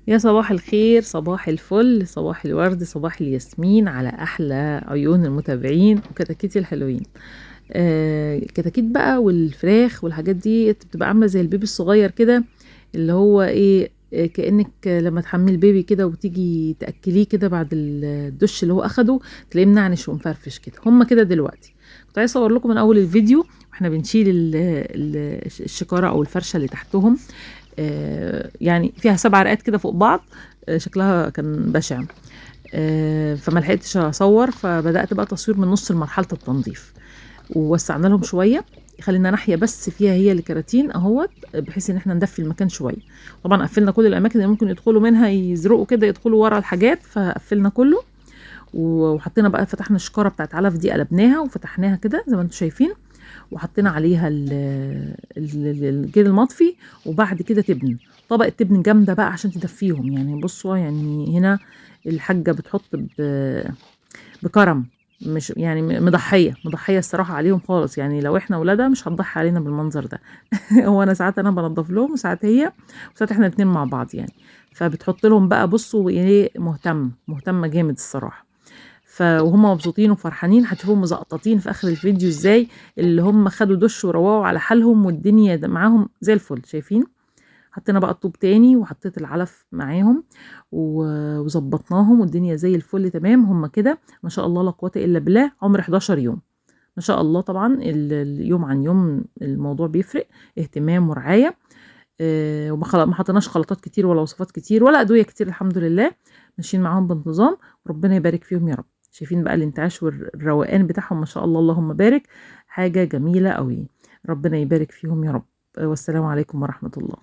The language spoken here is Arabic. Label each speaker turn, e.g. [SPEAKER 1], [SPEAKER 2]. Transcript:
[SPEAKER 1] يا صباح الخير، صباح الفل، صباح الورد، صباح الياسمين على احلى عيون المتابعين وكتاكيتي الحلوين. الكتاكيت بقى والفراخ والحاجات دي بتبقى عامله زي البيبي الصغير كده، اللي هو ايه، كأنك لما تحمل البيبي كده وتيجي تأكليه كده بعد الدش اللي هو أخده، تلاقيه منعنش ومفرفش كده. هما كده دلوقتي. كنت عايزة أصور لكم من أول الفيديو واحنا بنشيل الشكارة أو الفرشة اللي تحتهم. يعني فيها 7 رقات كده فوق بعض. شكلها كان بشع. فما لحقتش اصور، فبدات بقى تصوير من نص مرحله التنظيف، ووسعنا لهم شويه. خلينا ناحيه بس فيها هي الكراتين اهوت، بحيث ان احنا ندفي المكان شويه. طبعا قفلنا كل الاماكن اللي ممكن يدخلوا منها يزرقوا كده، يدخلوا ورا الحاجات، فقفلنا كله. وحطينا بقى، فتحنا الشكاره بتاعت علف دي، قلبناها وفتحناها كده زي ما انتم شايفين، وحطينا عليها الجير المطفي. وبعد كده تبن، طبقة تبن جامدة بقى عشان تدفيهم. يعني بصوا، يعني هنا الحاجة بتحط بكرم، مش يعني مضحية الصراحة عليهم خالص. يعني لو احنا ولادها مش هتضحي علينا بالمنظر ده. هو انا ساعات انا بنضف لهم، وساعات هي، وساعات احنا الاتنين مع بعض يعني. فبتحط لهم بقى، بصوا ايه، مهتمة جامد الصراحة. وهم مبسوطين وفرحانين. هتشوفوهم مزقططين في اخر الفيديو ازاي، اللي هم خدوا دش وروقوا على حالهم، والدنيا معاهم زي الفل. شايفين؟ حطينا بقى الطوب تاني، وحطيت العلف معاهم، وظبطناهم، والدنيا زي الفل تمام. هم كده ما شاء الله لا قوة الا بالله، عمر 11 يوم. ما شاء الله. طبعا اليوم عن يوم الموضوع بيفرق، اهتمام ورعاية. ما حطيناش خلطات كتير ولا وصفات كتير ولا ادويه كتير، الحمد لله. ماشيين معاهم بانتظام، وربنا يبارك فيهم يا رب. شايفين بقى الانتعاش والروقان بتاعهم؟ ما شاء الله، اللهم بارك. حاجه جميله قوي. ربنا يبارك فيهم يا رب. والسلام عليكم ورحمه الله.